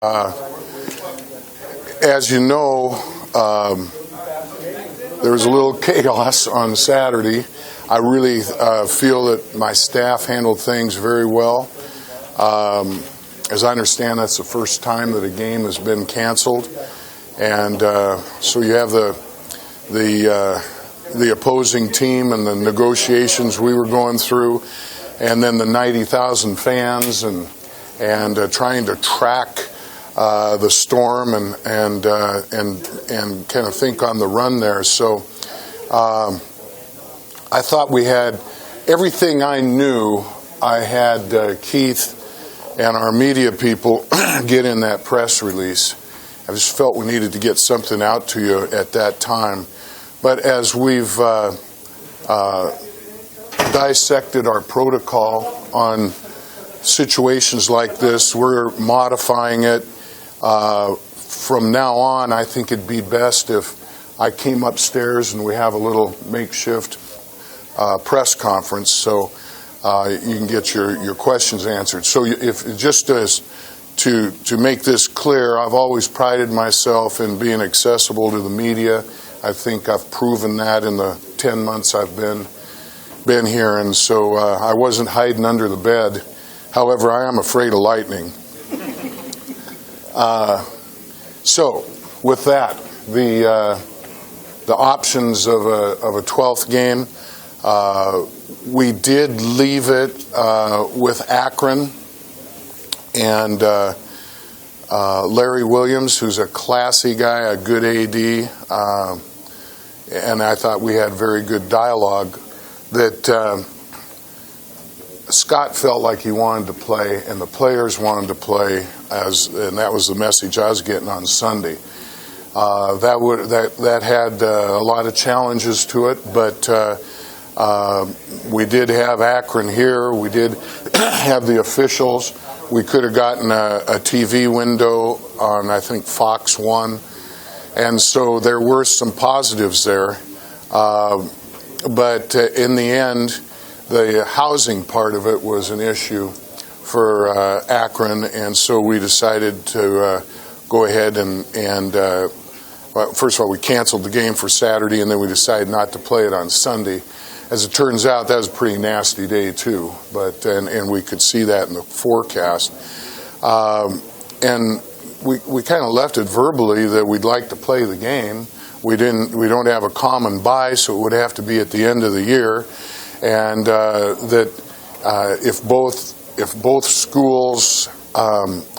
As you know, there was a little chaos on Saturday. I really feel that my staff handled things very well. As I understand, that's the first time that a game has been canceled, and so you have the opposing team and the negotiations we were going through, and then the 90,000 fans and trying to track the storm and kind of think on the run there. So I thought we had everything I knew. I had Keith and our media people get in that press release. I just felt we needed to get something out to you at that time. But as we've dissected our protocol on situations like this, we're modifying it. From now on, I think it'd be best if I came upstairs and we have a little makeshift press conference so you can get your questions answered. So if just as to make this clear, I've always prided myself in being accessible to the media. I think I've proven that in the 10 months I've been here, and so I wasn't hiding under the bed. However, I am afraid of lightning. So, with that, the options of a 12th game, we did leave it with Akron and Larry Williams, who's a classy guy, a good AD, and I thought we had very good dialogue. That Scott felt like he wanted to play, and the players wanted to play, and that was the message I was getting on Sunday. That had a lot of challenges to it, but we did have Akron here. We did have the officials. We could have gotten a TV window on, I think, Fox 1, and so there were some positives there. But in the end, the housing part of it was an issue for Akron, and so we decided to go ahead and well, first of all, we canceled the game for Saturday, and then we decided not to play it on Sunday. As it turns out, that was a pretty nasty day too, but and we could see that in the forecast. And we kind of left it verbally that we'd like to play the game. We don't have a common buy, so it would have to be at the end of the year, and that if both schools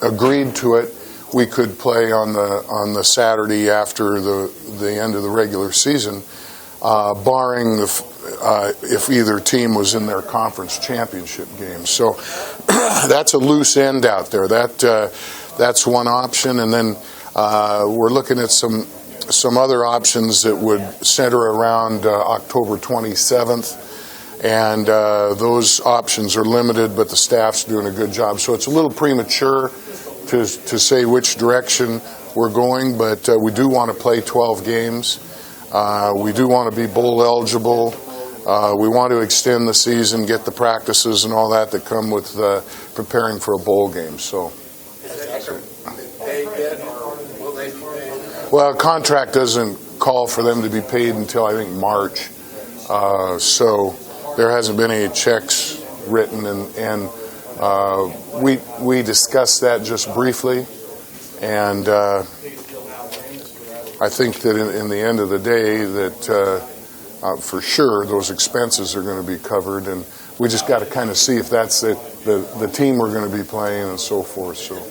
agreed to it, we could play on the Saturday after the end of the regular season, barring if either team was in their conference championship game. So that's a loose end out there. That's one option, and then we're looking at some other options that would center around October 27th, and those options are limited, but the staff's doing a good job. So it's a little premature to say which direction we're going, but we do want to play 12 games. We do want to be bowl eligible. We want to extend the season, get the practices and all that come with preparing for a bowl game. So. Well, contract doesn't call for them to be paid until, I think, March. So there hasn't been any checks written, and we discussed that just briefly. And I think that in the end of the day that for sure those expenses are going to be covered. And we just got to kind of see if that's the team we're going to be playing and so forth. So.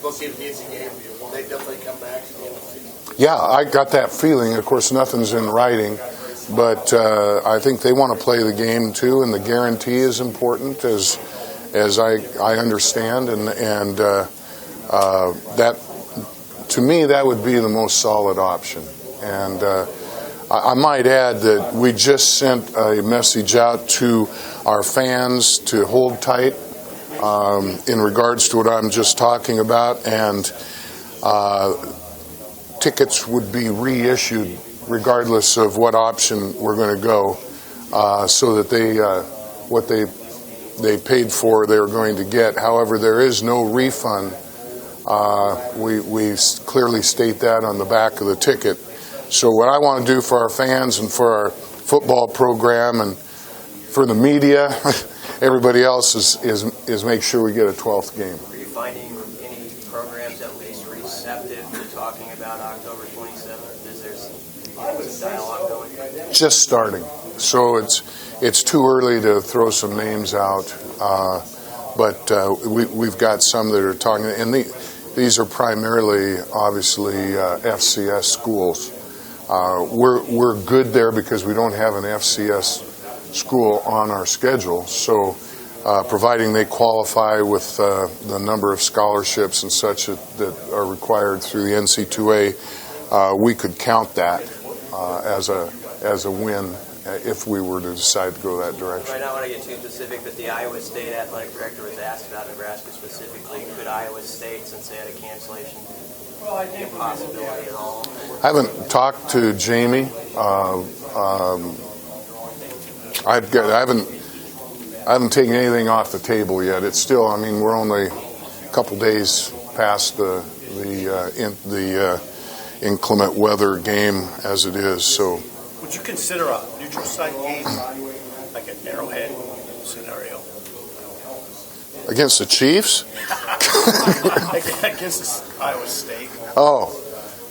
Both teams need a game. Will they definitely come back at the end of the season? Yeah, I got that feeling. Of course, nothing's in writing, but I think they want to play the game too, and the guarantee is important, as I understand, and that to me that would be the most solid option. And I might add that we just sent a message out to our fans to hold tight. In regards to what I'm just talking about, and tickets would be reissued regardless of what option we're going to go, so that what they they paid for, they were going to get. However, there is no refund. We clearly state that on the back of the ticket. So what I want to do for our fans and for our football program and for the media, everybody else is make sure we get a 12th game. Are you finding any programs at least receptive to talking about October 27th? Is there some dialogue going? Just starting. So it's too early to throw some names out, but we've got some that are talking, and these are primarily, obviously, FCS schools. We're good there because we don't have an FCS school on our schedule. So, providing they qualify with the number of scholarships and such that are required through the NC2A, we could count that as a win if we were to decide to go that direction. I don't want to get too specific, but the Iowa State athletic director was asked about Nebraska specifically. Could Iowa State, since they had a cancellation, be a possibility at all? I haven't talked to Jamie. I haven't taken anything off the table yet. It's still, I mean, we're only a couple days past the inclement weather game as it is. So, would you consider a neutral site game like an Arrowhead scenario against the Chiefs? Against Iowa State. Oh,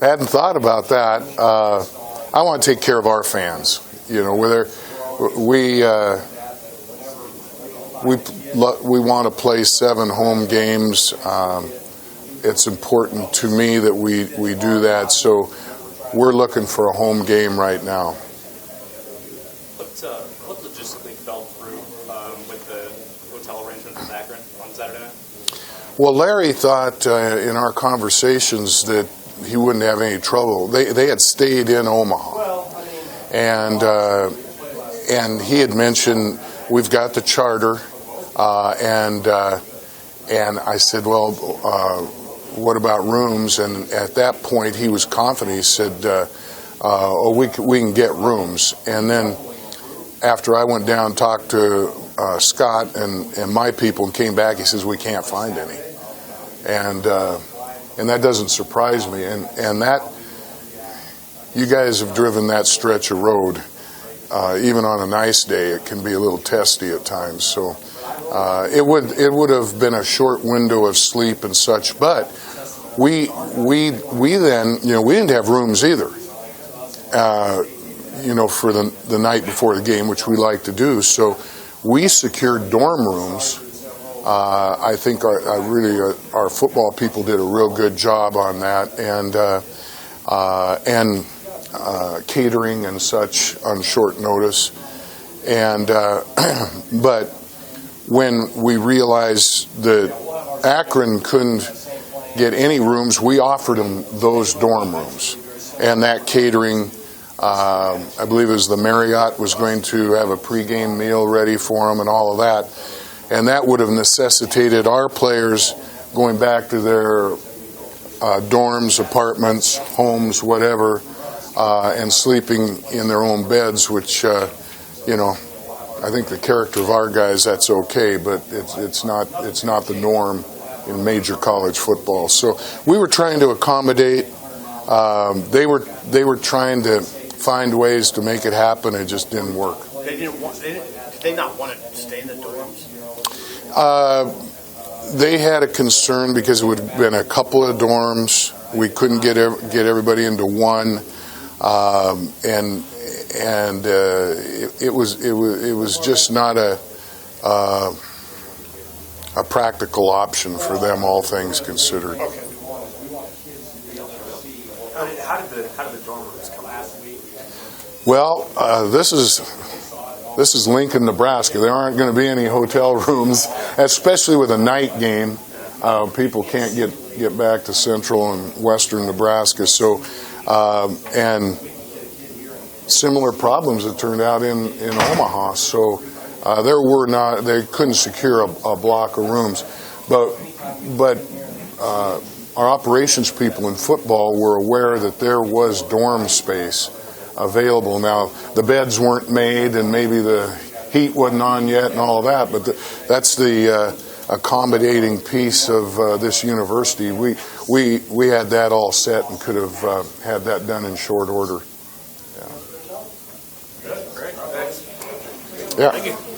I hadn't thought about that. I want to take care of our fans. You know, whether we want to play 7 home games. It's important to me that we do that. So we're looking for a home game right now. What logistically fell through with the hotel arrangement in Akron on Saturday? Well, Larry thought in our conversations that he wouldn't have any trouble. They had stayed in Omaha, and he had mentioned we've got the charter, and I said, well, what about rooms? And at that point, he was confident. He said, we can get rooms. And then after I went down and talked to Scott and my people and came back, he says, we can't find any. And that doesn't surprise me. And that, you guys have driven that stretch of road. Even on a nice day, it can be a little testy at times. So it would have been a short window of sleep and such. But we then, you know, we didn't have rooms either. For the night before the game, which we like to do. So we secured dorm rooms. I think our football people did a real good job on that, and catering and such on short notice. And but when we realized that Akron couldn't get any rooms, we offered them those dorm rooms and that catering. I believe it was the Marriott was going to have a pregame meal ready for them and all of that. And that would have necessitated our players going back to their dorms, apartments, homes, whatever, and sleeping in their own beds, which, I think the character of our guys, that's okay, but it's not the norm in major college football. So we were trying to accommodate. They were trying to find ways to make it happen. It just didn't work. Did they not want to stay in the dorms? They had a concern because it would have been a couple of dorms. We couldn't get everybody into one, and it was just not a practical option for them, all things considered. Okay. How did the dorm rooms come out? Well, this is Lincoln, Nebraska. There aren't going to be any hotel rooms, especially with a night game. People can't get back to central and western Nebraska. So, and similar problems that turned out in Omaha. So they couldn't secure a block of rooms, but our operations people in football were aware that there was dorm space available. Now, the beds weren't made, and maybe the heat wasn't on yet and all of that, but that's the accommodating piece of this university. We had that all set and could have had that done in short order. Yeah. Great. Thanks. Yeah. Thank you.